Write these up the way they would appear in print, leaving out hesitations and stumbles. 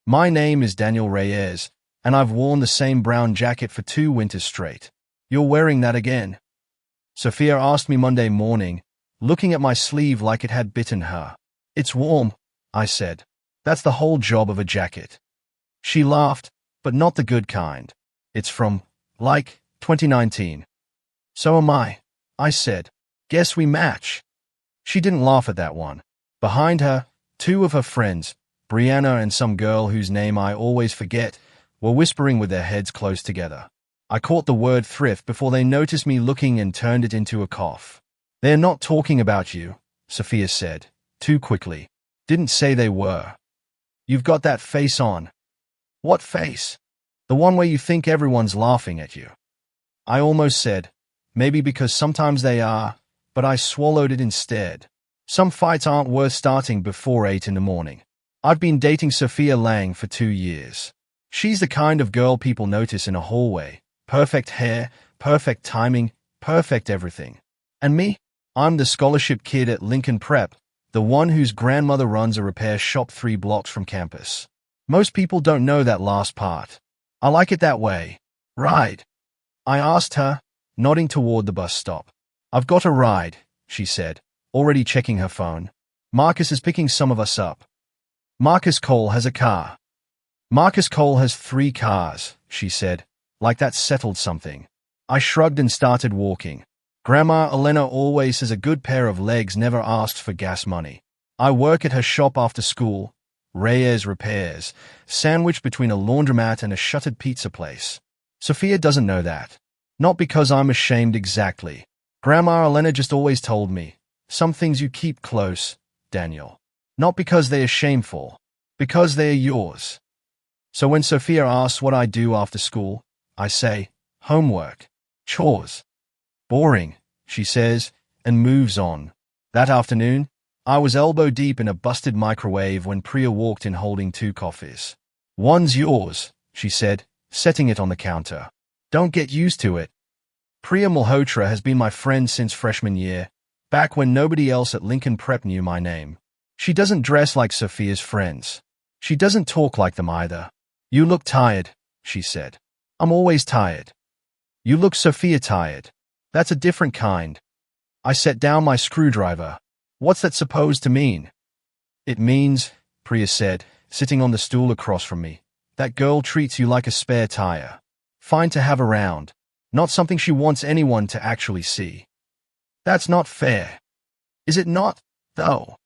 My name is Daniel Reyes, and I've worn the same brown jacket for 2 winters straight. You're wearing that again? Sophia asked me Monday morning, looking at my sleeve like it had bitten her. It's warm, I said. That's the whole job of a jacket. She laughed, but not the good kind. It's from, 2019. So am I said. Guess we match. She didn't laugh at that one. Behind her, 2 of her friends, Brianna and some girl whose name I always forget, were whispering with their heads close together. I caught the word thrift before they noticed me looking and turned it into a cough. They're not talking about you, Sophia said, too quickly. Didn't say they were. You've got that face on. What face? The one where you think everyone's laughing at you. I almost said, maybe because sometimes they are, but I swallowed it instead. Some fights aren't worth starting before 8 in the morning. I've been dating Sophia Lang for 2 years. She's the kind of girl people notice in a hallway. Perfect hair, perfect timing, perfect everything. And me? I'm the scholarship kid at Lincoln Prep, the one whose grandmother runs a repair shop 3 blocks from campus. Most people don't know that last part. I like it that way. Ride? I asked her, nodding toward the bus stop. I've got a ride, she said, already checking her phone. Marcus is picking some of us up. Marcus Cole has a car. Marcus Cole has 3 cars, she said, like that settled something. I shrugged and started walking. Grandma Elena always has a good pair of legs, never asked for gas money. I work at her shop after school, Reyes Repairs, sandwiched between a laundromat and a shuttered pizza place. Sophia doesn't know that. Not because I'm ashamed exactly. Grandma Elena just always told me, some things you keep close, Daniel. Not because they are shameful, because they are yours. So when Sophia asks what I do after school, I say, homework, chores. Boring, she says, and moves on. That afternoon, I was elbow deep in a busted microwave when Priya walked in holding 2 coffees. One's yours, she said, setting it on the counter. Don't get used to it. Priya Malhotra has been my friend since freshman year, back when nobody else at Lincoln Prep knew my name. She doesn't dress like Sophia's friends. She doesn't talk like them either. You look tired, she said. I'm always tired. You look Sophia tired. That's a different kind. I set down my screwdriver. What's that supposed to mean? It means, Priya said, sitting on the stool across from me, that girl treats you like a spare tire. Fine to have around. Not something she wants anyone to actually see. That's not fair. Is it not, though?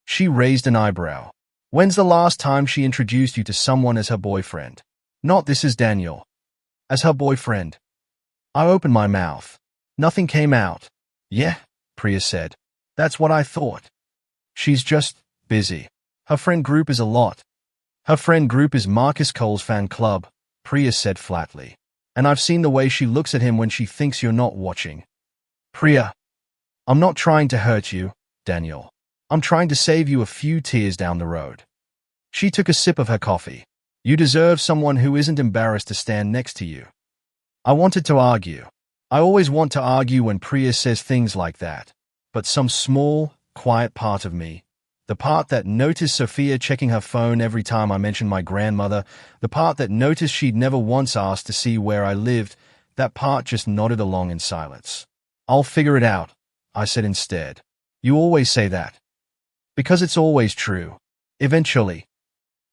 She raised an eyebrow. When's the last time she introduced you to someone as her boyfriend? Not this is Daniel. As her boyfriend. I opened my mouth. Nothing came out. Yeah, Priya said. That's what I thought. She's just busy. Her friend group is a lot. Her friend group is Marcus Cole's fan club, Priya said flatly. And I've seen the way she looks at him when she thinks you're not watching. Priya, I'm not trying to hurt you, Daniel. I'm trying to save you a few tears down the road. She took a sip of her coffee. You deserve someone who isn't embarrassed to stand next to you. I wanted to argue. I always want to argue when Priya says things like that. But some small, quiet part of me, the part that noticed Sophia checking her phone every time I mentioned my grandmother, the part that noticed she'd never once asked to see where I lived, that part just nodded along in silence. I'll figure it out, I said instead. You always say that. Because it's always true. Eventually.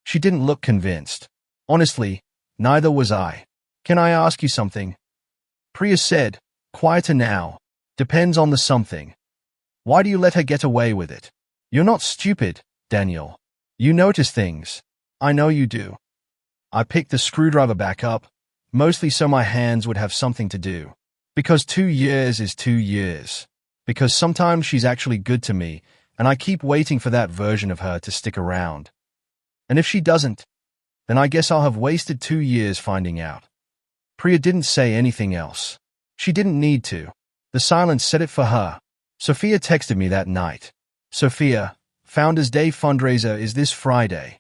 She didn't look convinced. Honestly, neither was I. Can I ask you something? Priya said, quieter now. Depends on the something. Why do you let her get away with it? You're not stupid, Daniel. You notice things. I know you do. I picked the screwdriver back up, mostly so my hands would have something to do. Because 2 years is 2 years. Because sometimes she's actually good to me, and I keep waiting for that version of her to stick around. And if she doesn't, then I guess I'll have wasted 2 years finding out. Priya didn't say anything else. She didn't need to. The silence said it for her. Sophia texted me that night. Sophia, Founders Day fundraiser is this Friday.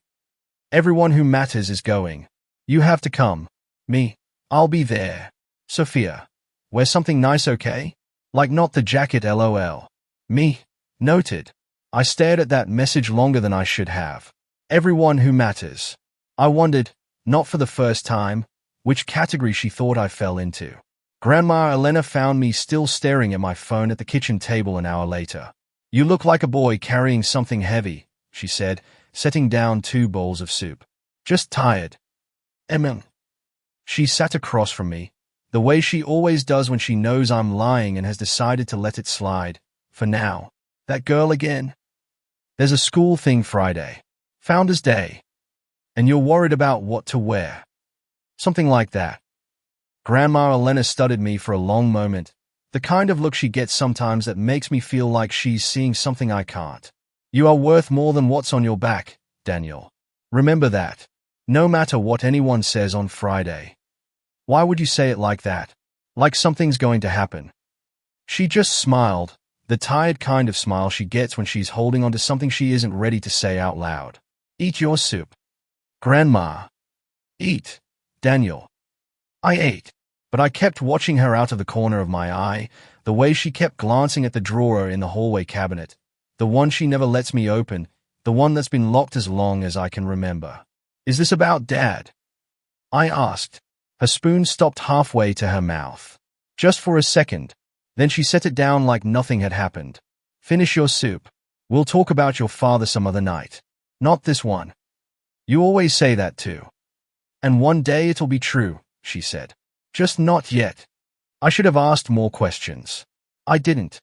Everyone who matters is going. You have to come. Me, I'll be there. Sophia, wear something nice, okay? Like not the jacket, lol. Me, noted. I stared at that message longer than I should have. Everyone who matters. I wondered, not for the first time, which category she thought I fell into. Grandma Elena found me still staring at my phone at the kitchen table an hour later. "You look like a boy carrying something heavy," she said, setting down 2 bowls of soup. "Just tired." Emma. She sat across from me, the way she always does when she knows I'm lying and has decided to let it slide, for now. "That girl again? There's a school thing Friday. Founders Day. And you're worried about what to wear." Something like that. Grandma Elena studied me for a long moment, the kind of look she gets sometimes that makes me feel like she's seeing something I can't. "You are worth more than what's on your back, Daniel. Remember that. No matter what anyone says on Friday." "Why would you say it like that? Like something's going to happen?" She just smiled, the tired kind of smile she gets when she's holding on to something she isn't ready to say out loud. "Eat your soup." "Grandma." "Eat, Daniel." I ate, but I kept watching her out of the corner of my eye, the way she kept glancing at the drawer in the hallway cabinet, the one she never lets me open, the one that's been locked as long as I can remember. "Is this about Dad?" I asked. Her spoon stopped halfway to her mouth. Just for a second. Then she set it down like nothing had happened. "Finish your soup. We'll talk about your father some other night. Not this one. You always say that too. And one day it'll be true," she said. "Just not yet." I should have asked more questions. I didn't.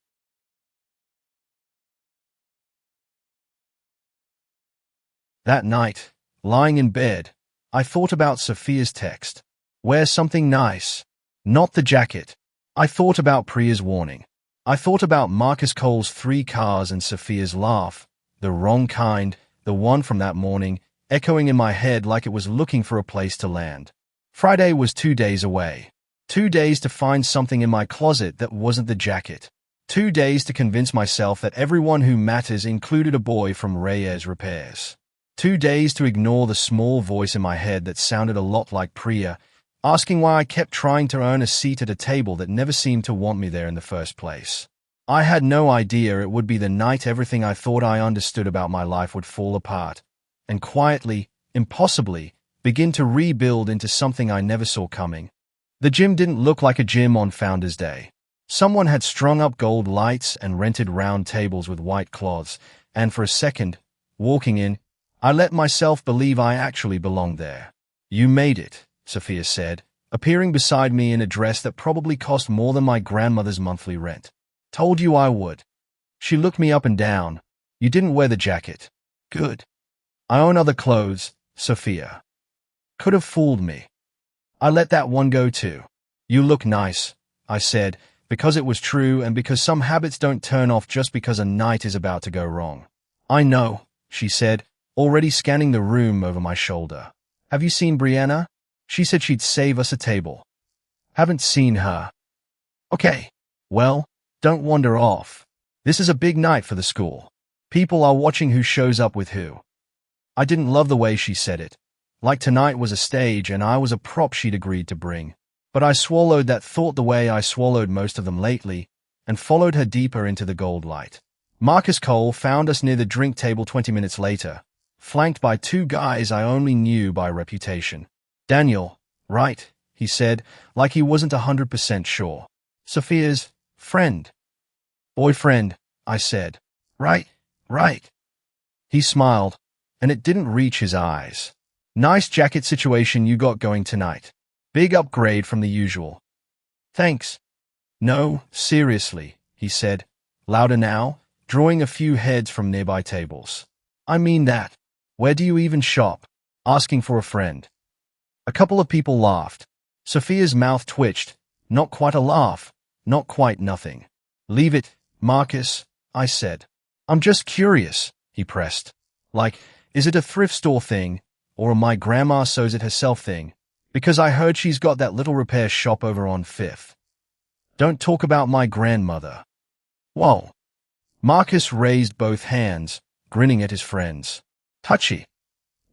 That night, lying in bed, I thought about Sophia's text. "Wear something nice." Not the jacket. I thought about Priya's warning. I thought about Marcus Cole's 3 cars and Sophia's laugh, the wrong kind, the one from that morning, echoing in my head like it was looking for a place to land. Friday was 2 days away. 2 days to find something in my closet that wasn't the jacket. 2 days to convince myself that everyone who matters included a boy from Reyes Repairs. 2 days to ignore the small voice in my head that sounded a lot like Priya, asking why I kept trying to earn a seat at a table that never seemed to want me there in the first place. I had no idea it would be the night everything I thought I understood about my life would fall apart, and quietly, impossibly, begin to rebuild into something I never saw coming. The gym didn't look like a gym on Founders Day. Someone had strung up gold lights and rented round tables with white cloths, and for a second, walking in, I let myself believe I actually belonged there. "You made it," Sophia said, appearing beside me in a dress that probably cost more than my grandmother's monthly rent. "Told you I would." She looked me up and down. "You didn't wear the jacket." "Good. I own other clothes, Sophia." Could have fooled me. I let that one go too. "You look nice," I said, because it was true and because some habits don't turn off just because a night is about to go wrong. "I know," she said, already scanning the room over my shoulder. "Have you seen Brianna? She said she'd save us a table." "Haven't seen her." "Okay. Well, don't wander off. This is a big night for the school. People are watching who shows up with who." I didn't love the way she said it. Like tonight was a stage and I was a prop she'd agreed to bring. But I swallowed that thought the way I swallowed most of them lately, and followed her deeper into the gold light. Marcus Cole found us near the drink table 20 minutes later, flanked by 2 guys I only knew by reputation. "Daniel, right?" he said, like he wasn't 100% sure. "Sophia's friend." "Boyfriend," I said. Right. He smiled, and it didn't reach his eyes. "Nice jacket situation you got going tonight. Big upgrade from the usual." "Thanks." "No, seriously," he said, louder now, drawing a few heads from nearby tables. "I mean that. Where do you even shop?" Asking for a friend. A couple of people laughed. Sophia's mouth twitched. Not quite a laugh, not quite nothing. "Leave it, Marcus," I said. "I'm just curious," he pressed. "Like, is it a thrift store thing, or a my grandma sews it herself thing? Because I heard she's got that little repair shop over on 5th. Don't talk about my grandmother." "Whoa." Marcus raised both hands, grinning at his friends. Touchy.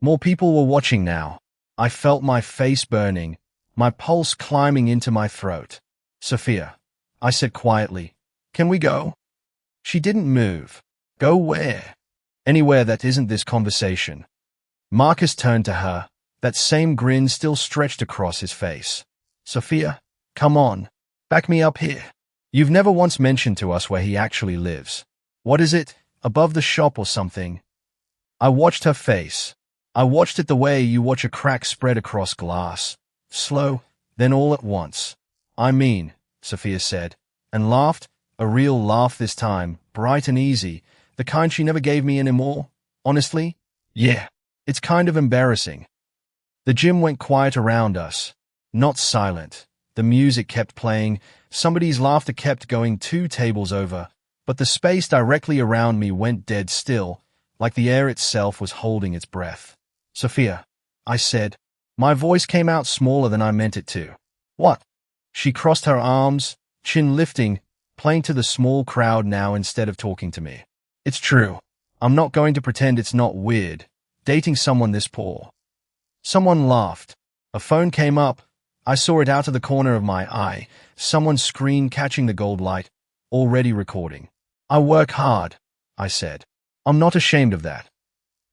More people were watching now. I felt my face burning, my pulse climbing into my throat. "Sophia," I said quietly, "can we go?" She didn't move. "Go where?" "Anywhere that isn't this conversation." Marcus turned to her. That same grin still stretched across his face. Sophia, come on. Back me up here. You've never once mentioned to us where he actually lives. What is it? Above the shop or something? I watched her face. I watched it the way you watch a crack spread across glass. Slow, then all at once. I mean, Sophia said, and laughed, a real laugh this time, bright and easy, the kind she never gave me anymore. Honestly? Yeah. It's kind of embarrassing. The gym went quiet around us. Not silent. The music kept playing, somebody's laughter kept going 2 tables over, but the space directly around me went dead still, like the air itself was holding its breath. Sophia, I said. My voice came out smaller than I meant it to. What? She crossed her arms, chin lifting, playing to the small crowd now instead of talking to me. It's true. I'm not going to pretend it's not weird, dating someone this poor. Someone laughed. A phone came up. I saw it out of the corner of my eye, someone's screen catching the gold light, already recording. I work hard, I said. I'm not ashamed of that.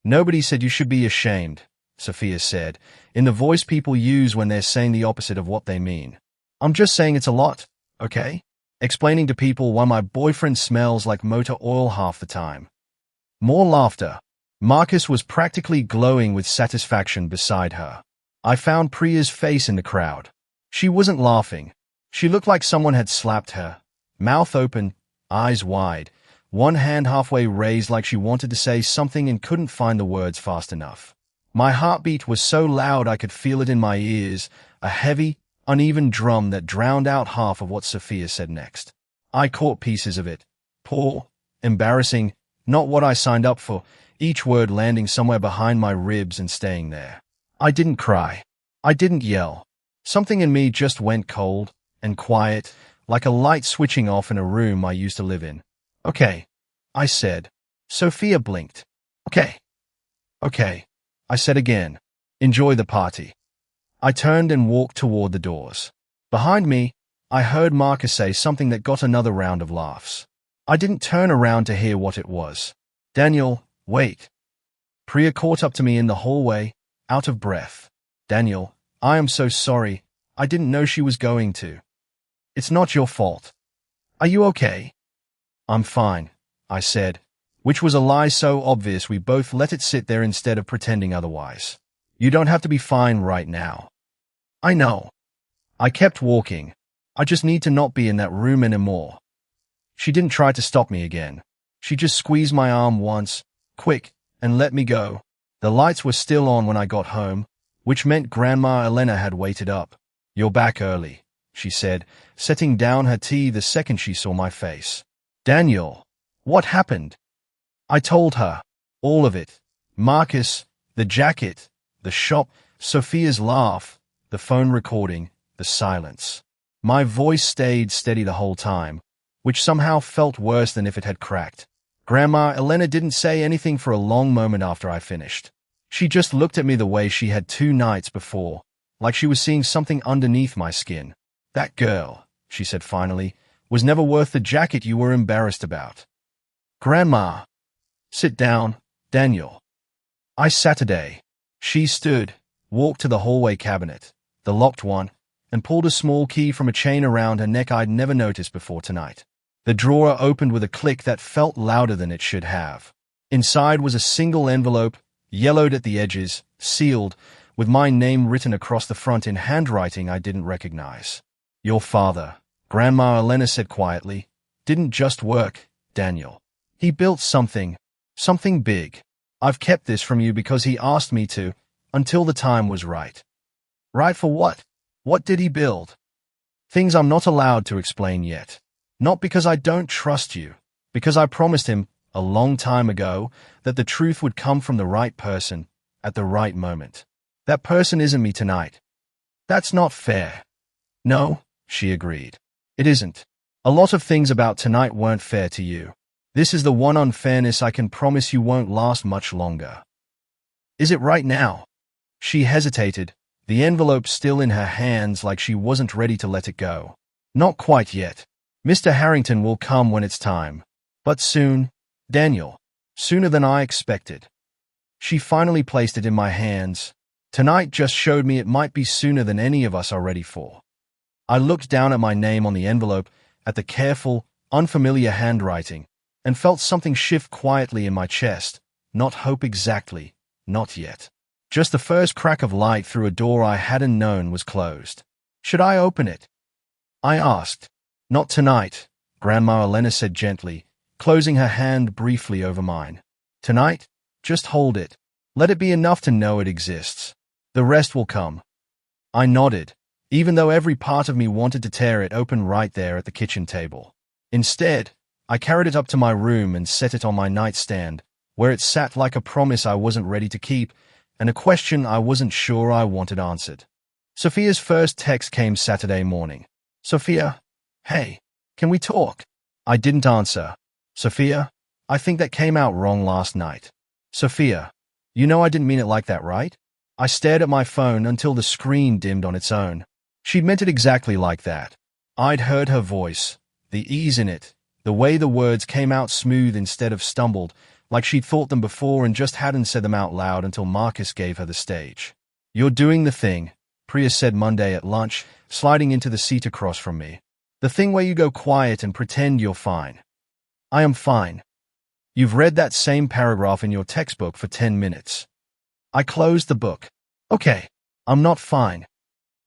Nobody said you should be ashamed, Sophia said, in the voice people use when they're saying the opposite of what they mean. I'm just saying it's a lot, okay? Explaining to people why my boyfriend smells like motor oil half the time. More laughter. Marcus was practically glowing with satisfaction beside her. I found Priya's face in the crowd. She wasn't laughing. She looked like someone had slapped her, mouth open, eyes wide, one hand halfway raised like she wanted to say something and couldn't find the words fast enough. My heartbeat was so loud I could feel it in my ears, a heavy, uneven drum that drowned out half of what Sophia said next. I caught pieces of it. Poor, embarrassing, not what I signed up for, each word landing somewhere behind my ribs and staying there. I didn't cry. I didn't yell. Something in me just went cold and quiet, like a light switching off in a room I used to live in. Okay, I said. Sophia blinked. Okay. Okay, I said again. Enjoy the party. I turned and walked toward the doors. Behind me, I heard Marcus say something that got another round of laughs. I didn't turn around to hear what it was. Daniel, wait. Priya caught up to me in the hallway, out of breath. Daniel, I am so sorry. I didn't know she was going to. It's not your fault. Are you okay? I'm fine, I said, which was a lie so obvious we both let it sit there instead of pretending otherwise. You don't have to be fine right now. I know. I kept walking. I just need to not be in that room anymore. She didn't try to stop me again. She just squeezed my arm once, quick, and let me go. The lights were still on when I got home, which meant Grandma Elena had waited up. You're back early, she said, setting down her tea the second she saw my face. Daniel, what happened? I told her. All of it. Marcus, the jacket, the shop, Sophia's laugh, the phone recording, the silence. My voice stayed steady the whole time, which somehow felt worse than if it had cracked. Grandma Elena didn't say anything for a long moment after I finished. She just looked at me the way she had 2 nights before, like she was seeing something underneath my skin. That girl, she said finally, was never worth the jacket you were embarrassed about. Grandma. Sit down, Daniel. I sat today. She stood, walked to the hallway cabinet, the locked one, and pulled a small key from a chain around her neck I'd never noticed before tonight. The drawer opened with a click that felt louder than it should have. Inside was a single envelope, yellowed at the edges, sealed, with my name written across the front in handwriting I didn't recognize. Your father, Grandma Elena said quietly, didn't just work, Daniel. He built something big. I've kept this from you because he asked me to, until the time was right. Right for what? What did he build? Things I'm not allowed to explain yet. Not because I don't trust you, because I promised him, a long time ago, that the truth would come from the right person, at the right moment. That person isn't me tonight. That's not fair. No, she agreed. It isn't. A lot of things about tonight weren't fair to you. This is the one unfairness I can promise you won't last much longer. Is it right now? She hesitated, the envelope still in her hands like she wasn't ready to let it go. Not quite yet. Mr. Harrington will come when it's time. But soon, Daniel. Sooner than I expected. She finally placed it in my hands. Tonight just showed me it might be sooner than any of us are ready for. I looked down at my name on the envelope, at the careful, unfamiliar handwriting, and felt something shift quietly in my chest. Not hope exactly, not yet. Just the first crack of light through a door I hadn't known was closed. Should I open it? I asked. Not tonight, Grandma Elena said gently, closing her hand briefly over mine. Tonight, just hold it. Let it be enough to know it exists. The rest will come. I nodded, even though every part of me wanted to tear it open right there at the kitchen table. Instead, I carried it up to my room and set it on my nightstand, where it sat like a promise I wasn't ready to keep and a question I wasn't sure I wanted answered. Sophia's first text came Saturday morning. Sophia, hey, can we talk? I didn't answer. Sophia, I think that came out wrong last night. Sophia, you know I didn't mean it like that, right? I stared at my phone until the screen dimmed on its own. She'd meant it exactly like that. I'd heard her voice, the ease in it, the way the words came out smooth instead of stumbled, like she'd thought them before and just hadn't said them out loud until Marcus gave her the stage. You're doing the thing, Priya said Monday at lunch, sliding into the seat across from me. The thing where you go quiet and pretend you're fine. I am fine. You've read that same paragraph in your textbook for 10 minutes. I closed the book. Okay, I'm not fine.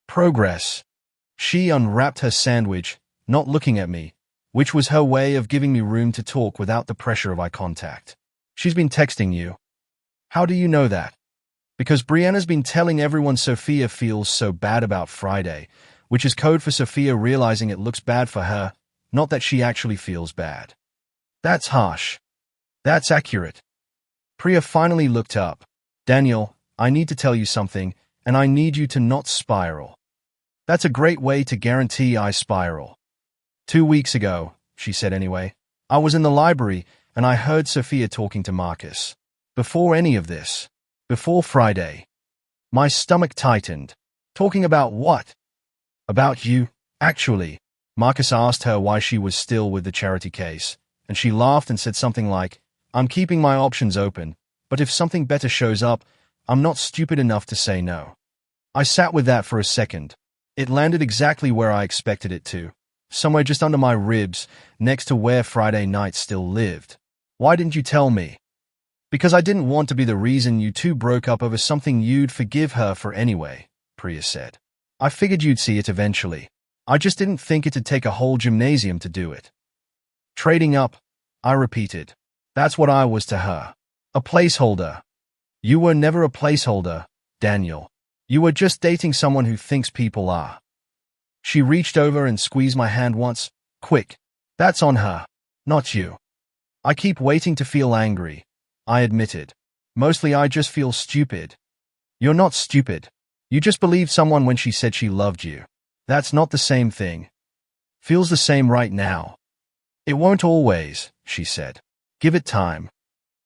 Progress. She unwrapped her sandwich, not looking at me, which was her way of giving me room to talk without the pressure of eye contact. She's been texting you. How do you know that? Because Brianna's been telling everyone Sophia feels so bad about Friday, which is code for Sophia realizing it looks bad for her, not that she actually feels bad. That's harsh. That's accurate. Priya finally looked up. Daniel, I need to tell you something, and I need you to not spiral. That's a great way to guarantee I spiral. 2 weeks ago, she said anyway, I was in the library and I heard Sophia talking to Marcus. Before any of this. Before Friday. My stomach tightened. Talking about what? About you, actually. Marcus asked her why she was still with the charity case, and she laughed and said something like, I'm keeping my options open, but if something better shows up, I'm not stupid enough to say no. I sat with that for a second. It landed exactly where I expected it to. Somewhere just under my ribs, next to where Friday night still lived. Why didn't you tell me? Because I didn't want to be the reason you two broke up over something you'd forgive her for anyway, Priya said. I figured you'd see it eventually. I just didn't think it'd take a whole gymnasium to do it. Trading up, I repeated. That's what I was to her. A placeholder. You were never a placeholder, Daniel. You were just dating someone who thinks people are. She reached over and squeezed my hand once. Quick. That's on her, not you. I keep waiting to feel angry, I admitted. Mostly I just feel stupid. You're not stupid. You just believed someone when she said she loved you. That's not the same thing. Feels the same right now. It won't always, she said. Give it time.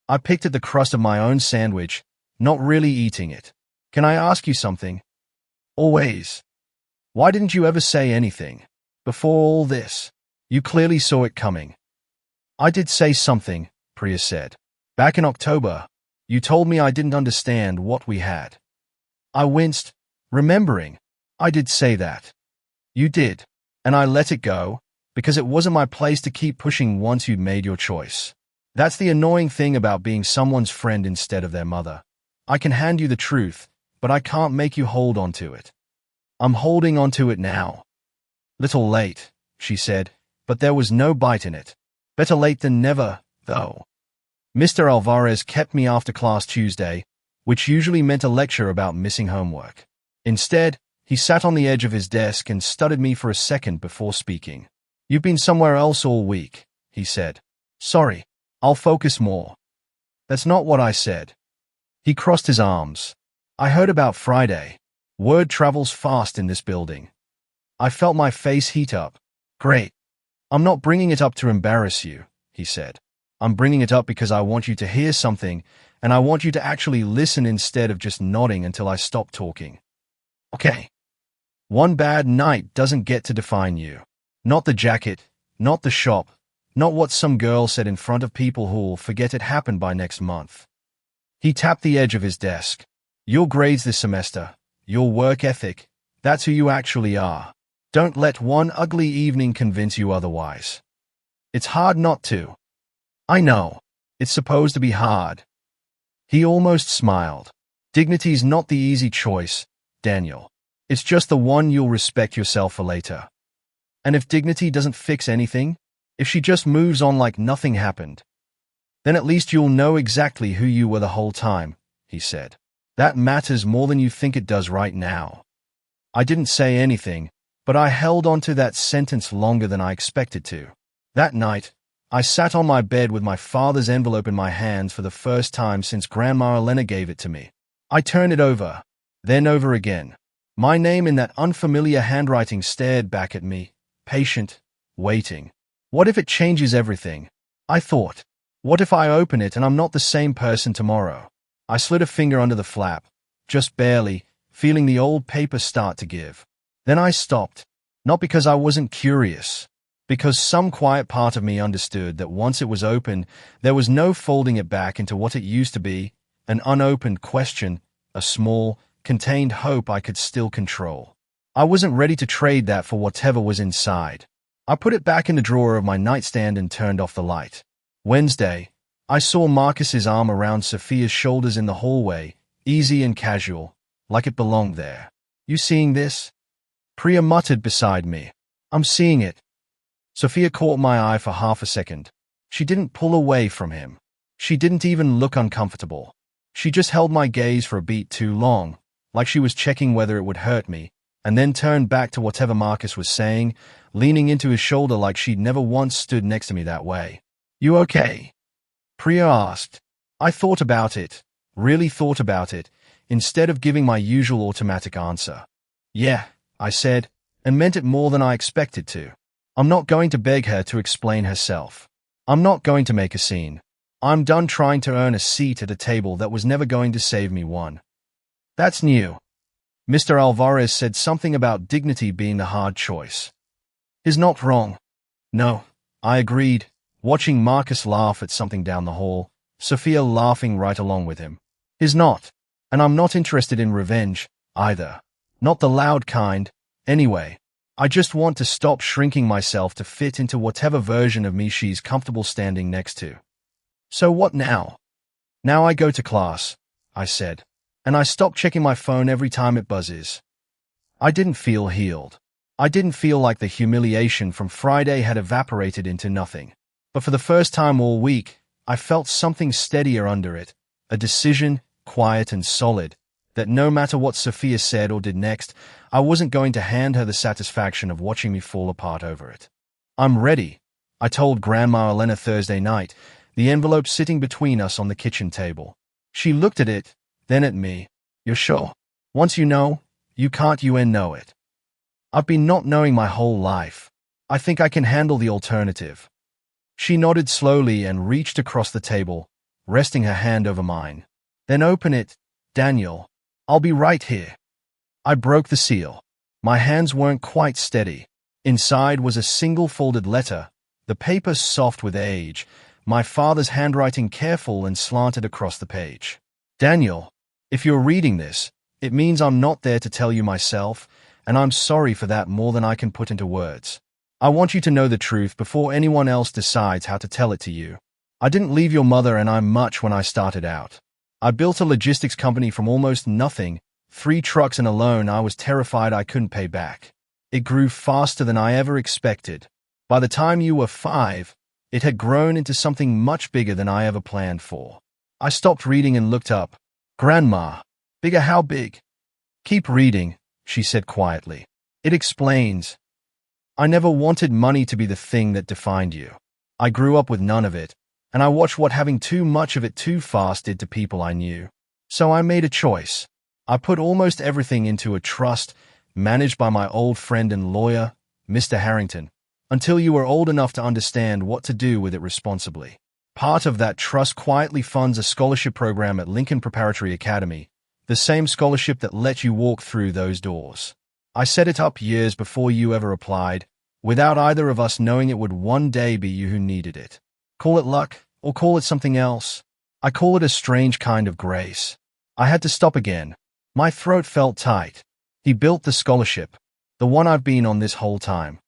I picked at the crust of my own sandwich, not really eating it. Can I ask you something? Always. Why didn't you ever say anything? Before all this. You clearly saw it coming. I did say something, Priya said. Back in October, you told me I didn't understand what we had. I winced, remembering. I did say that. You did. And I let it go, because it wasn't my place to keep pushing once you'd made your choice. That's the annoying thing about being someone's friend instead of their mother. I can hand you the truth, but I can't make you hold on to it. I'm holding on to it now. Little late, she said, but there was no bite in it. Better late than never, though. Mr. Alvarez kept me after class Tuesday, which usually meant a lecture about missing homework. Instead, he sat on the edge of his desk and studied me for a second before speaking. You've been somewhere else all week, he said. Sorry, I'll focus more. That's not what I said. He crossed his arms. I heard about Friday. Word travels fast in this building. I felt my face heat up. Great. I'm not bringing it up to embarrass you, he said. I'm bringing it up because I want you to hear something, and I want you to actually listen instead of just nodding until I stop talking. Okay. One bad night doesn't get to define you. Not the jacket, not the shop, not what some girl said in front of people who'll forget it happened by next month. He tapped the edge of his desk. Your grades this semester, your work ethic, that's who you actually are. Don't let one ugly evening convince you otherwise. It's hard not to. I know. It's supposed to be hard. He almost smiled. Dignity's not the easy choice, Daniel. It's just the one you'll respect yourself for later. And if dignity doesn't fix anything, if she just moves on like nothing happened, then at least you'll know exactly who you were the whole time, he said. That matters more than you think it does right now. I didn't say anything, but I held on to that sentence longer than I expected to. That night, I sat on my bed with my father's envelope in my hands for the first time since Grandma Elena gave it to me. I turned it over, then over again. My name in that unfamiliar handwriting stared back at me, patient, waiting. What if it changes everything? I thought. What if I open it and I'm not the same person tomorrow? I slid a finger under the flap, just barely, feeling the old paper start to give. Then I stopped, not because I wasn't curious, because some quiet part of me understood that once it was open, there was no folding it back into what it used to be, an unopened question, a small, contained hope I could still control. I wasn't ready to trade that for whatever was inside. I put it back in the drawer of my nightstand and turned off the light. Wednesday, I saw Marcus's arm around Sophia's shoulders in the hallway, easy and casual, like it belonged there. You seeing this? Priya muttered beside me. I'm seeing it. Sophia caught my eye for half a second. She didn't pull away from him. She didn't even look uncomfortable. She just held my gaze for a beat too long, like she was checking whether it would hurt me, and then turned back to whatever Marcus was saying, leaning into his shoulder like she'd never once stood next to me that way. You okay? Priya asked. I thought about it, really thought about it, instead of giving my usual automatic answer. Yeah, I said, and meant it more than I expected to. I'm not going to beg her to explain herself. I'm not going to make a scene. I'm done trying to earn a seat at a table that was never going to save me one. That's new. Mr. Alvarez said something about dignity being the hard choice. He's not wrong. No, I agreed, watching Marcus laugh at something down the hall, Sophia laughing right along with him. He's not, and I'm not interested in revenge, either. Not the loud kind, anyway. I just want to stop shrinking myself to fit into whatever version of me she's comfortable standing next to. So what now? Now I go to class, I said, and I stop checking my phone every time it buzzes. I didn't feel healed. I didn't feel like the humiliation from Friday had evaporated into nothing. But for the first time all week, I felt something steadier under it, a decision, quiet and solid, that no matter what Sophia said or did next, I wasn't going to hand her the satisfaction of watching me fall apart over it. I'm ready, I told Grandma Elena Thursday night, the envelope sitting between us on the kitchen table. She looked at it, then at me. You're sure? Once you know, you can't know it. I've been not knowing my whole life. I think I can handle the alternative. She nodded slowly and reached across the table, resting her hand over mine. Then open it, Daniel. I'll be right here. I broke the seal. My hands weren't quite steady. Inside was a single folded letter, the paper soft with age, my father's handwriting careful and slanted across the page. Daniel, if you're reading this, it means I'm not there to tell you myself, and I'm sorry for that more than I can put into words. I want you to know the truth before anyone else decides how to tell it to you. I didn't leave your mother and I much when I started out. I built a logistics company from almost nothing, 3 trucks and a loan I was terrified I couldn't pay back. It grew faster than I ever expected. By the time you were 5, it had grown into something much bigger than I ever planned for. I stopped reading and looked up. Grandma, bigger how big? Keep reading, she said quietly. It explains. I never wanted money to be the thing that defined you. I grew up with none of it, and I watched what having too much of it too fast did to people I knew. So I made a choice. I put almost everything into a trust, managed by my old friend and lawyer, Mr. Harrington, until you were old enough to understand what to do with it responsibly. Part of that trust quietly funds a scholarship program at Lincoln Preparatory Academy, the same scholarship that let you walk through those doors. I set it up years before you ever applied, without either of us knowing it would one day be you who needed it. Call it luck, or call it something else. I call it a strange kind of grace. I had to stop again. My throat felt tight. He built the scholarship, the one I've been on this whole time.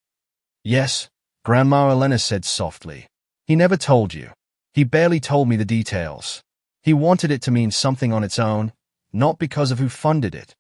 Yes, Grandma Elena said softly. He never told you. He barely told me the details. He wanted it to mean something on its own, not because of who funded it.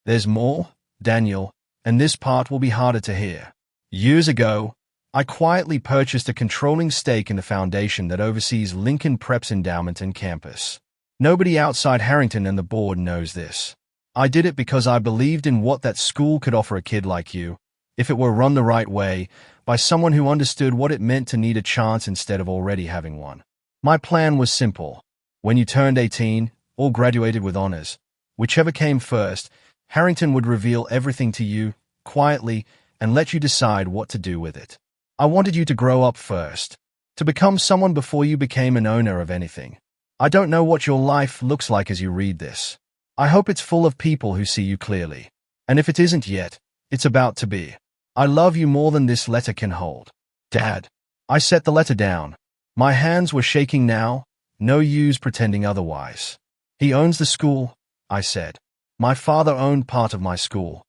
There's more, Daniel, and this part will be harder to hear. Years ago, I quietly purchased a controlling stake in the foundation that oversees Lincoln Prep's endowment and campus. Nobody outside Harrington and the board knows this. I did it because I believed in what that school could offer a kid like you, if it were run the right way, by someone who understood what it meant to need a chance instead of already having one. My plan was simple. When you turned 18, or graduated with honors, whichever came first, Harrington would reveal everything to you, quietly, and let you decide what to do with it. I wanted you to grow up first, to become someone before you became an owner of anything. I don't know what your life looks like as you read this. I hope it's full of people who see you clearly. And if it isn't yet, it's about to be. I love you more than this letter can hold. Dad. I set the letter down. My hands were shaking now, no use pretending otherwise. He owns the school, I said. My father owned part of my school.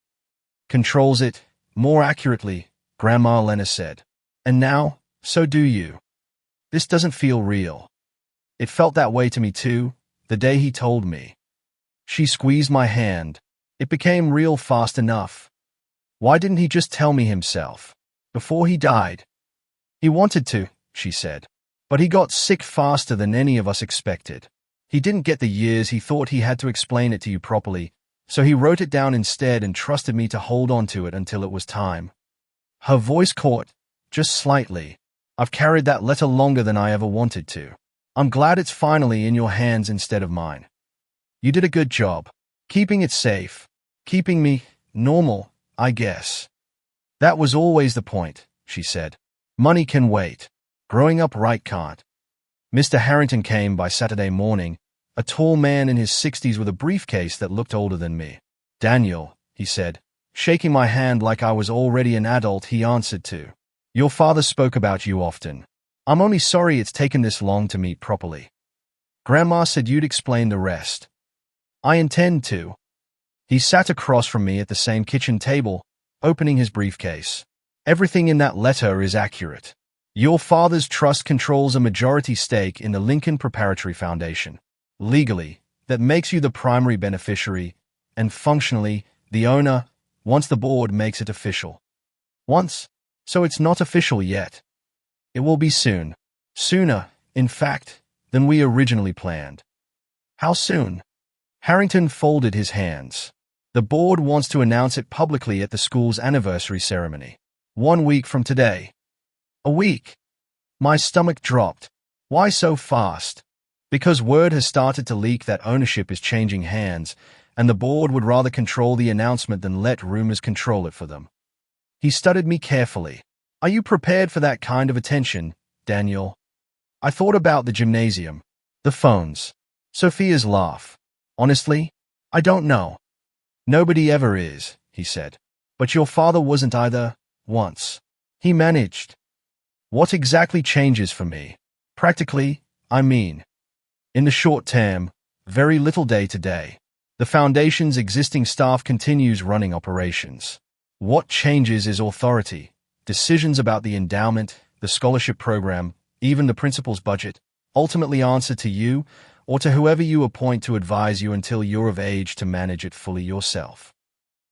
Controls it, more accurately, Grandma Elena said. And now, so do you. This doesn't feel real. It felt that way to me too, the day he told me. She squeezed my hand. It became real fast enough. Why didn't he just tell me himself? Before he died? He wanted to, she said. But he got sick faster than any of us expected. He didn't get the years he thought he had to explain it to you properly, so he wrote it down instead and trusted me to hold on to it until it was time. Her voice caught, just slightly. I've carried that letter longer than I ever wanted to. I'm glad it's finally in your hands instead of mine. You did a good job. Keeping it safe. Keeping me normal, I guess. That was always the point, she said. Money can wait. Growing up right can't. Mr. Harrington came by Saturday morning, a tall man in his 60s with a briefcase that looked older than me. Daniel, he said, shaking my hand like I was already an adult. He answered to. Your father spoke about you often. I'm only sorry it's taken this long to meet properly. Grandma said you'd explain the rest. I intend to. He sat across from me at the same kitchen table, opening his briefcase. Everything in that letter is accurate. Your father's trust controls a majority stake in the Lincoln Preparatory Foundation. Legally, that makes you the primary beneficiary, and functionally, the owner, once the board makes it official. Once, so it's not official yet. It will be soon. Sooner, in fact, than we originally planned. How soon? Harrington folded his hands. The board wants to announce it publicly at the school's anniversary ceremony. 1 week from today. A week. My stomach dropped. Why so fast? Because word has started to leak that ownership is changing hands, and the board would rather control the announcement than let rumors control it for them. He studied me carefully. Are you prepared for that kind of attention, Daniel? I thought about the gymnasium, the phones, Sophia's laugh. Honestly, I don't know. Nobody ever is, he said. But your father wasn't either, once. He managed. What exactly changes for me? Practically, I mean. In the short term, very little day to day. The foundation's existing staff continues running operations. What changes is authority. Decisions about the endowment, the scholarship program, even the principal's budget, ultimately answer to you or to whoever you appoint to advise you until you're of age to manage it fully yourself.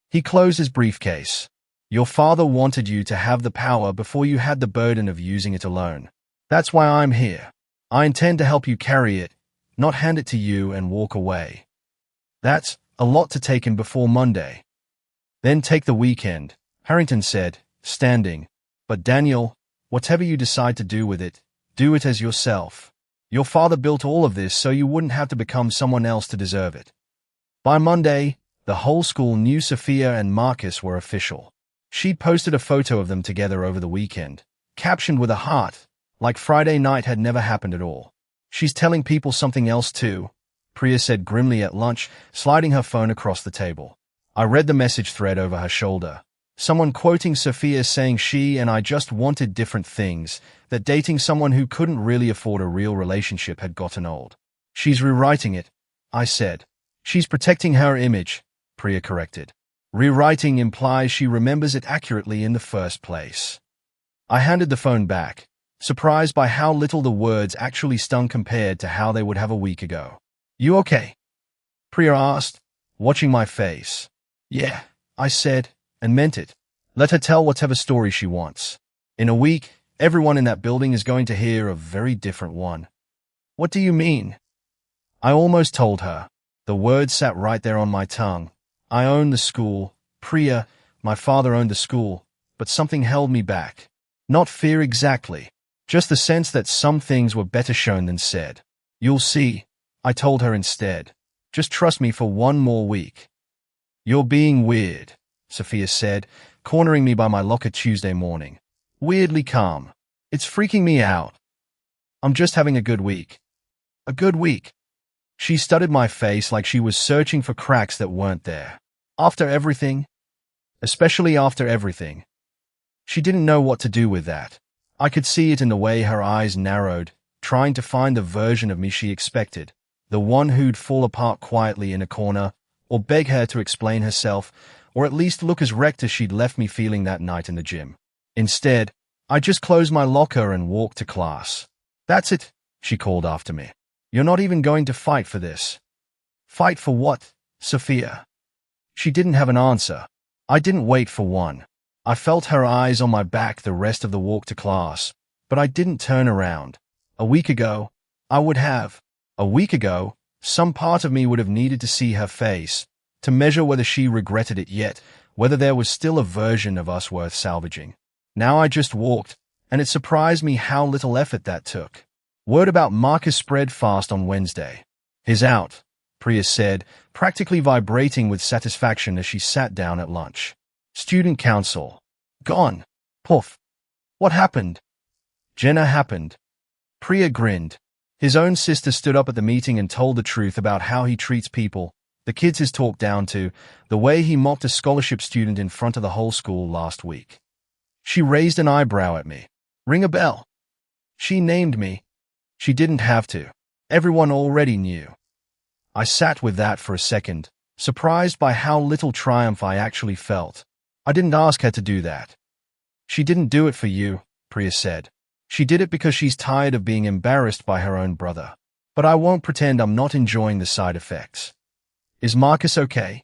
He closed his briefcase. Your father wanted you to have the power before you had the burden of using it alone. That's why I'm here. I intend to help you carry it, not hand it to you and walk away. That's a lot to take in before Monday. Then take the weekend, Harrington said, standing. But Daniel, whatever you decide to do with it, do it as yourself. Your father built all of this so you wouldn't have to become someone else to deserve it. By Monday, the whole school knew Sophia and Marcus were official. She'd posted a photo of them together over the weekend, captioned with a heart, like Friday night had never happened at all. She's telling people something else too, Priya said grimly at lunch, sliding her phone across the table. I read the message thread over her shoulder. Someone quoting Sophia saying she and I just wanted different things, that dating someone who couldn't really afford a real relationship had gotten old. She's rewriting it, I said. She's protecting her image, Priya corrected. Rewriting implies she remembers it accurately in the first place. I handed the phone back, surprised by how little the words actually stung compared to how they would have a week ago. You okay? Priya asked, watching my face. Yeah, I said, and meant it. Let her tell whatever story she wants. In a week, everyone in that building is going to hear a very different one. What do you mean? I almost told her. The words sat right there on my tongue. I owned the school. Priya, my father owned the school, but something held me back. Not fear exactly, just the sense that some things were better shown than said. You'll see, I told her instead. Just trust me for one more week. You're being weird, Sophia said, cornering me by my locker Tuesday morning. Weirdly calm. It's freaking me out. I'm just having a good week. A good week. She studied my face like she was searching for cracks that weren't there. After everything? Especially after everything. She didn't know what to do with that. I could see it in the way her eyes narrowed, trying to find the version of me she expected, the one who'd fall apart quietly in a corner, or beg her to explain herself, or at least look as wrecked as she'd left me feeling that night in the gym. Instead, I just closed my locker and walked to class. That's it, she called after me. You're not even going to fight for this. Fight for what, Sophia? She didn't have an answer. I didn't wait for one. I felt her eyes on my back the rest of the walk to class, but I didn't turn around. A week ago, I would have. A week ago, some part of me would have needed to see her face, to measure whether she regretted it yet, whether there was still a version of us worth salvaging. Now I just walked, and it surprised me how little effort that took. Word about Marcus spread fast on Wednesday. He's out, Priya said, practically vibrating with satisfaction as she sat down at lunch. Student council. Gone. Poof. What happened? Jenna happened. Priya grinned. His own sister stood up at the meeting and told the truth about how he treats people, the kids he's talked down to, the way he mocked a scholarship student in front of the whole school last week. She raised an eyebrow at me. Ring a bell. She named me. She didn't have to. Everyone already knew. I sat with that for a second, surprised by how little triumph I actually felt. I didn't ask her to do that. She didn't do it for you, Priya said. She did it because she's tired of being embarrassed by her own brother. But I won't pretend I'm not enjoying the side effects. Is Marcus okay?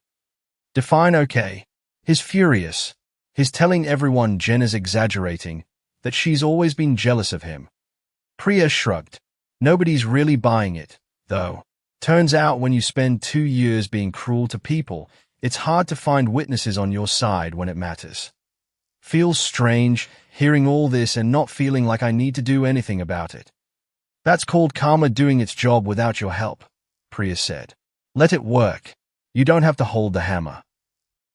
Define okay. He's furious. He's telling everyone Jenna's exaggerating, that she's always been jealous of him. Priya shrugged. Nobody's really buying it, though. Turns out when you spend 2 years being cruel to people, it's hard to find witnesses on your side when it matters. Feels strange, hearing all this and not feeling like I need to do anything about it. That's called karma doing its job without your help, Priya said. Let it work. You don't have to hold the hammer.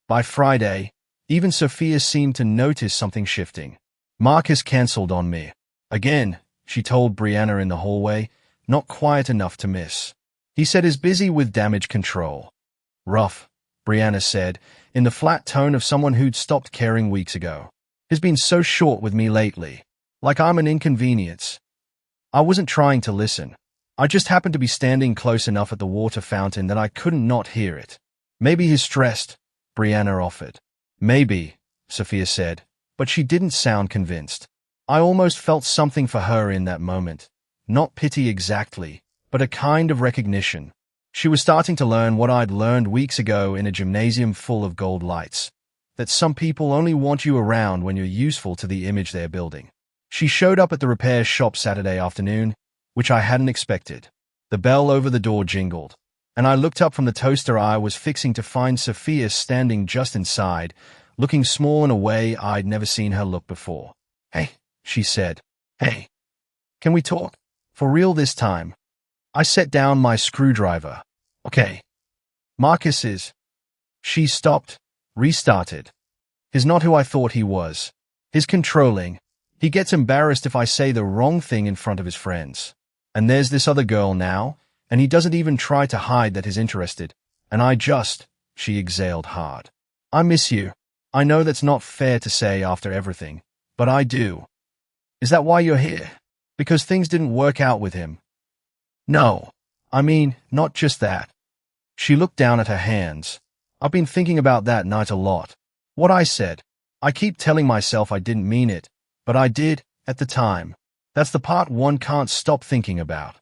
By Friday, even Sophia seemed to notice something shifting. Marcus cancelled on me. Again, she told Brianna in the hallway, not quiet enough to miss. He said he's busy with damage control. Rough, Brianna said, in the flat tone of someone who'd stopped caring weeks ago. He's been so short with me lately. Like I'm an inconvenience. I wasn't trying to listen. I just happened to be standing close enough at the water fountain that I couldn't not hear it. Maybe he's stressed, Brianna offered. Maybe, Sophia said, but she didn't sound convinced. I almost felt something for her in that moment. Not pity exactly, but a kind of recognition. She was starting to learn what I'd learned weeks ago in a gymnasium full of gold lights. That some people only want you around when you're useful to the image they're building. She showed up at the repair shop Saturday afternoon, which I hadn't expected. The bell over the door jingled, and I looked up from the toaster I was fixing to find Sophia standing just inside, looking small in a way I'd never seen her look before. Hey, she said. Hey, can we talk? For real this time. I set down my screwdriver. Okay. Marcus is. She stopped, restarted. He's not who I thought he was. He's controlling. He gets embarrassed if I say the wrong thing in front of his friends. And there's this other girl now, and he doesn't even try to hide that he's interested. And she exhaled hard. I miss you. I know that's not fair to say after everything, but I do. Is that why you're here? Because things didn't work out with him? No. I mean, not just that. She looked down at her hands. I've been thinking about that night a lot. What I said. I keep telling myself I didn't mean it, but I did, at the time. That's the part one can't stop thinking about.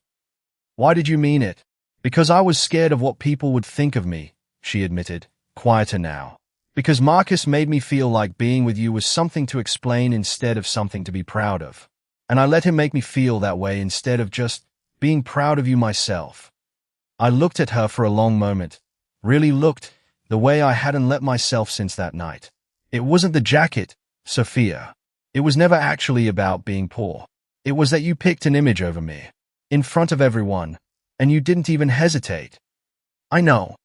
Why did you mean it? Because I was scared of what people would think of me, she admitted, quieter now. Because Marcus made me feel like being with you was something to explain instead of something to be proud of. And I let him make me feel that way instead of just being proud of you myself. I looked at her for a long moment. Really looked, the way I hadn't let myself since that night. It wasn't the jacket, Sophia. It was never actually about being poor. It was that you picked an image over me. In front of everyone. And you didn't even hesitate. I know.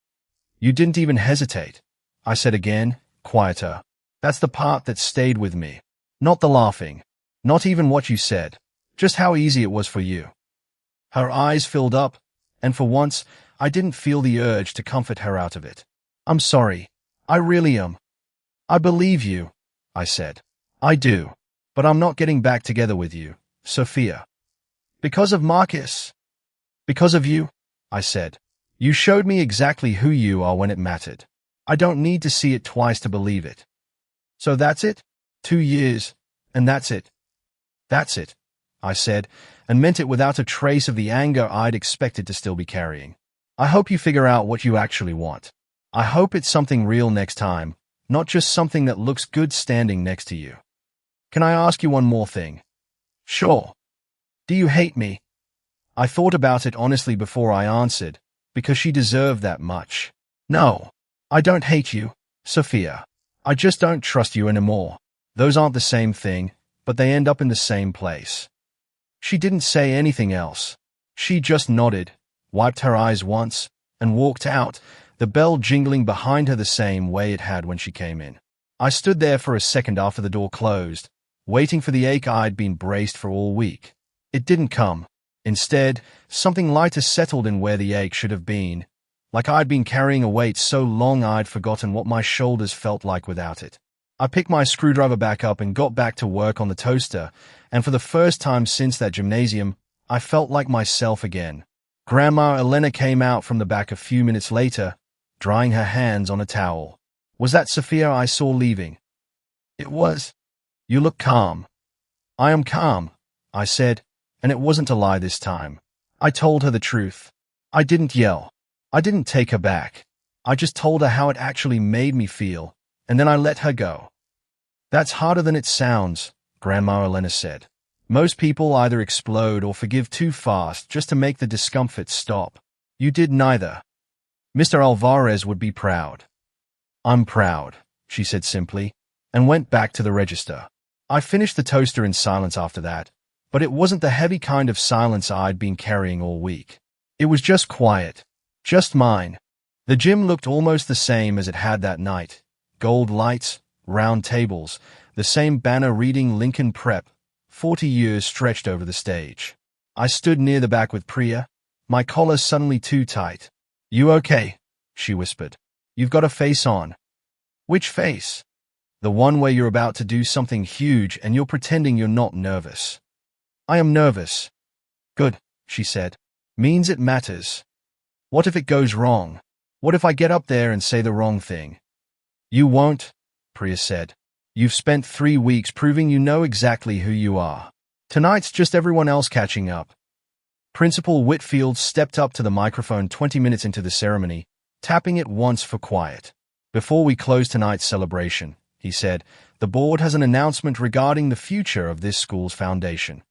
You didn't even hesitate, I said again, quieter. That's the part that stayed with me. Not the laughing. Not even what you said. Just how easy it was for you. Her eyes filled up, and for once, I didn't feel the urge to comfort her out of it. I'm sorry. I really am. I believe you, I said. I do. But I'm not getting back together with you, Sophia. Because of Marcus. Because of you, I said. You showed me exactly who you are when it mattered. I don't need to see it twice to believe it. So that's it? 2 years, and that's it. That's it, I said, and meant it without a trace of the anger I'd expected to still be carrying. I hope you figure out what you actually want. I hope it's something real next time, not just something that looks good standing next to you. Can I ask you one more thing? Sure. Do you hate me? I thought about it honestly before I answered, because she deserved that much. No, I don't hate you, Sophia. I just don't trust you anymore. Those aren't the same thing, but they end up in the same place. She didn't say anything else. She just nodded, wiped her eyes once, and walked out, the bell jingling behind her the same way it had when she came in. I stood there for a second after the door closed, waiting for the ache I'd been braced for all week. It didn't come. Instead, something lighter settled in where the ache should have been, like I'd been carrying a weight so long I'd forgotten what my shoulders felt like without it. I picked my screwdriver back up and got back to work on the toaster, and for the first time since that gymnasium, I felt like myself again. Grandma Elena came out from the back a few minutes later, drying her hands on a towel. Was that Sophia I saw leaving? It was. You look calm. I am calm, I said, and it wasn't a lie this time. I told her the truth. I didn't yell. I didn't take her back. I just told her how it actually made me feel, and then I let her go. That's harder than it sounds, Grandma Elena said. Most people either explode or forgive too fast just to make the discomfort stop. You did neither. Mr. Alvarez would be proud. I'm proud, she said simply, and went back to the register. I finished the toaster in silence after that, but it wasn't the heavy kind of silence I'd been carrying all week. It was just quiet. Just mine. The gym looked almost the same as it had that night. Gold lights, round tables, the same banner reading Lincoln Prep, 40 years stretched over the stage. I stood near the back with Priya, my collar suddenly too tight. You okay? She whispered. You've got a face on. Which face? The one where you're about to do something huge and you're pretending you're not nervous. I am nervous. Good, she said. Means it matters. What if it goes wrong? What if I get up there and say the wrong thing? You won't, Priya said. You've spent 3 weeks proving you know exactly who you are. Tonight's just everyone else catching up. Principal Whitfield stepped up to the microphone 20 minutes into the ceremony, tapping it once for quiet. Before we close tonight's celebration, he said, the board has an announcement regarding the future of this school's foundation.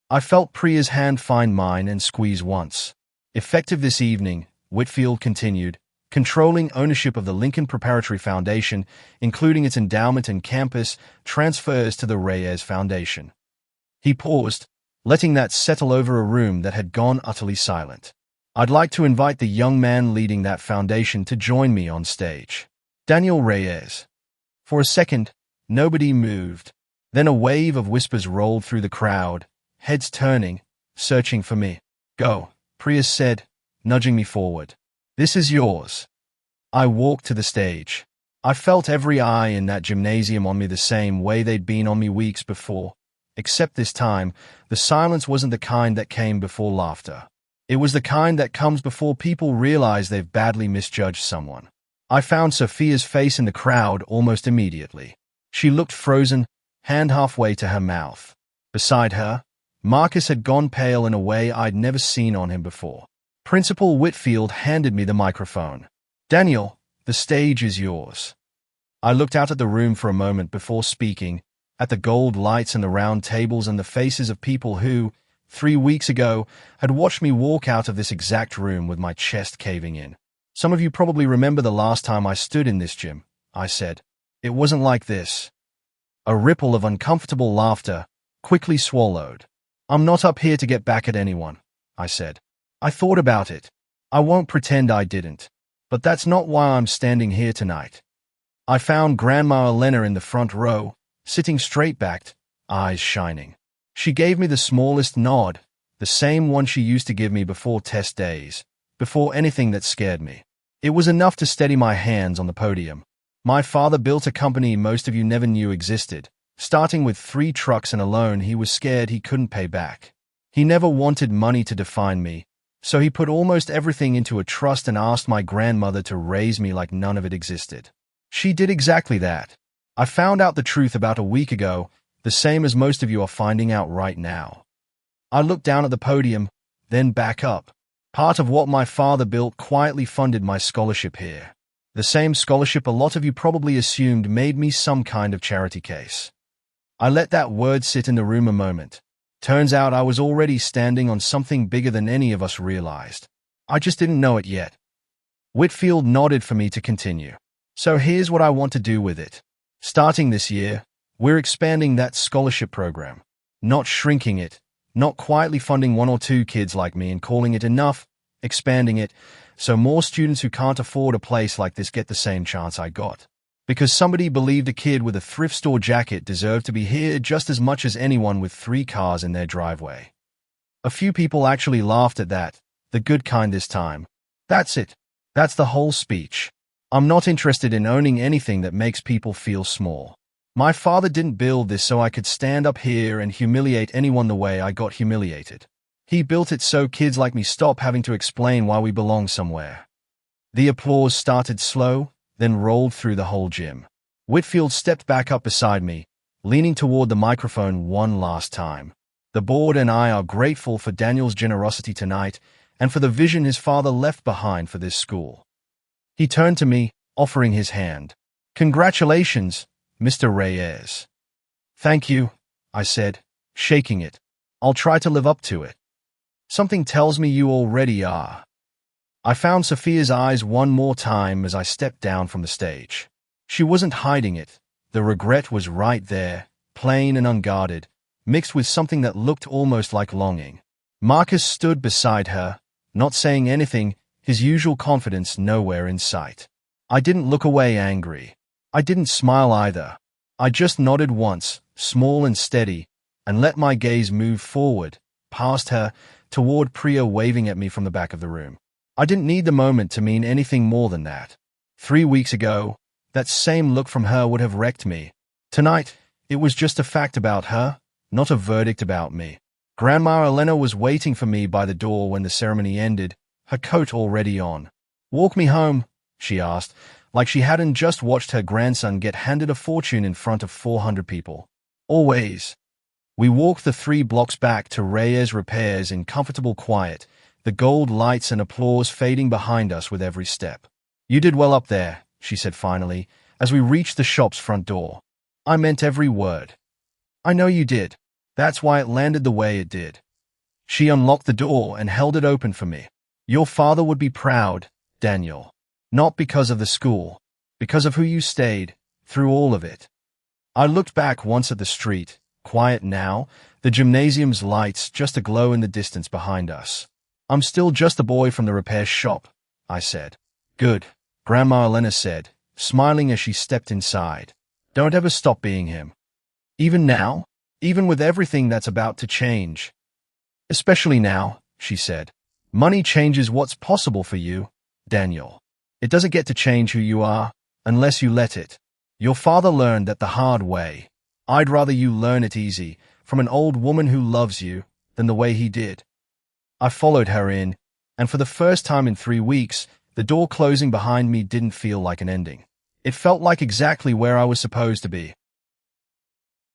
I felt Priya's hand find mine and squeeze once. Effective this evening, Whitfield continued, controlling ownership of the Lincoln Preparatory Foundation, including its endowment and campus, transfers to the Reyes Foundation. He paused, letting that settle over a room that had gone utterly silent. I'd like to invite the young man leading that foundation to join me on stage. Daniel Reyes. For a second, nobody moved. Then a wave of whispers rolled through the crowd, heads turning, searching for me. Go, Priya said, nudging me forward. This is yours. I walked to the stage. I felt every eye in that gymnasium on me the same way they'd been on me weeks before, except this time, the silence wasn't the kind that came before laughter. It was the kind that comes before people realize they've badly misjudged someone. I found Sophia's face in the crowd almost immediately. She looked frozen, hand halfway to her mouth. Beside her, Marcus had gone pale in a way I'd never seen on him before. Principal Whitfield handed me the microphone. "Daniel, the stage is yours." I looked out at the room for a moment before speaking, at the gold lights and the round tables and the faces of people who, 3 weeks ago, had watched me walk out of this exact room with my chest caving in. "Some of you probably remember the last time I stood in this gym," I said. "It wasn't like this." A ripple of uncomfortable laughter, quickly swallowed. "I'm not up here to get back at anyone," I said. "I thought about it. I won't pretend I didn't. But that's not why I'm standing here tonight." I found Grandma Elena in the front row, sitting straight-backed, eyes shining. She gave me the smallest nod, the same one she used to give me before test days, before anything that scared me. It was enough to steady my hands on the podium. My father built a company most of you never knew existed, starting with 3 trucks and a loan he was scared he couldn't pay back. He never wanted money to define me, so he put almost everything into a trust and asked my grandmother to raise me like none of it existed. She did exactly that. I found out the truth about a week ago, the same as most of you are finding out right now. I looked down at the podium, then back up. Part of what my father built quietly funded my scholarship here. The same scholarship a lot of you probably assumed made me some kind of charity case. I let that word sit in the room a moment. Turns out I was already standing on something bigger than any of us realized. I just didn't know it yet. Whitfield nodded for me to continue. "So here's what I want to do with it. Starting this year, we're expanding that scholarship program. Not shrinking it, not quietly funding 1 or 2 kids like me and calling it enough, expanding it, so more students who can't afford a place like this get the same chance I got. Because somebody believed a kid with a thrift store jacket deserved to be here just as much as anyone with 3 cars in their driveway." A few people actually laughed at that, the good kind this time. That's it. That's the whole speech. I'm not interested in owning anything that makes people feel small. My father didn't build this so I could stand up here and humiliate anyone the way I got humiliated. He built it so kids like me stop having to explain why we belong somewhere. The applause started slow, then rolled through the whole gym. Whitfield stepped back up beside me, leaning toward the microphone one last time. "The board and I are grateful for Daniel's generosity tonight and for the vision his father left behind for this school." He turned to me, offering his hand. "Congratulations, Mr. Reyes." "Thank you," I said, shaking it. "I'll try to live up to it." "Something tells me you already are." I found Sophia's eyes one more time as I stepped down from the stage. She wasn't hiding it. The regret was right there, plain and unguarded, mixed with something that looked almost like longing. Marcus stood beside her, not saying anything, his usual confidence nowhere in sight. I didn't look away angry. I didn't smile either. I just nodded once, small and steady, and let my gaze move forward, past her, toward Priya waving at me from the back of the room. I didn't need the moment to mean anything more than that. 3 weeks ago, that same look from her would have wrecked me. Tonight, it was just a fact about her, not a verdict about me. Grandma Elena was waiting for me by the door when the ceremony ended, her coat already on. "Walk me home," she asked, like she hadn't just watched her grandson get handed a fortune in front of 400 people. "Always." We walked the 3 blocks back to Reyes Repairs in comfortable quiet, the gold lights and applause fading behind us with every step. "You did well up there," she said finally, as we reached the shop's front door. "I meant every word." "I know you did. That's why it landed the way it did." She unlocked the door and held it open for me. "Your father would be proud, Daniel. Not because of the school, because of who you stayed, through all of it." I looked back once at the street, quiet now, the gymnasium's lights just aglow in the distance behind us. "I'm still just a boy from the repair shop," I said. "Good," Grandma Elena said, smiling as she stepped inside. "Don't ever stop being him. Even now, even with everything that's about to change." "Especially now," she said. "Money changes what's possible for you, Daniel. It doesn't get to change who you are, unless you let it. Your father learned that the hard way. I'd rather you learn it easy, from an old woman who loves you, than the way he did." I followed her in, and for the first time in 3 weeks, the door closing behind me didn't feel like an ending. It felt like exactly where I was supposed to be.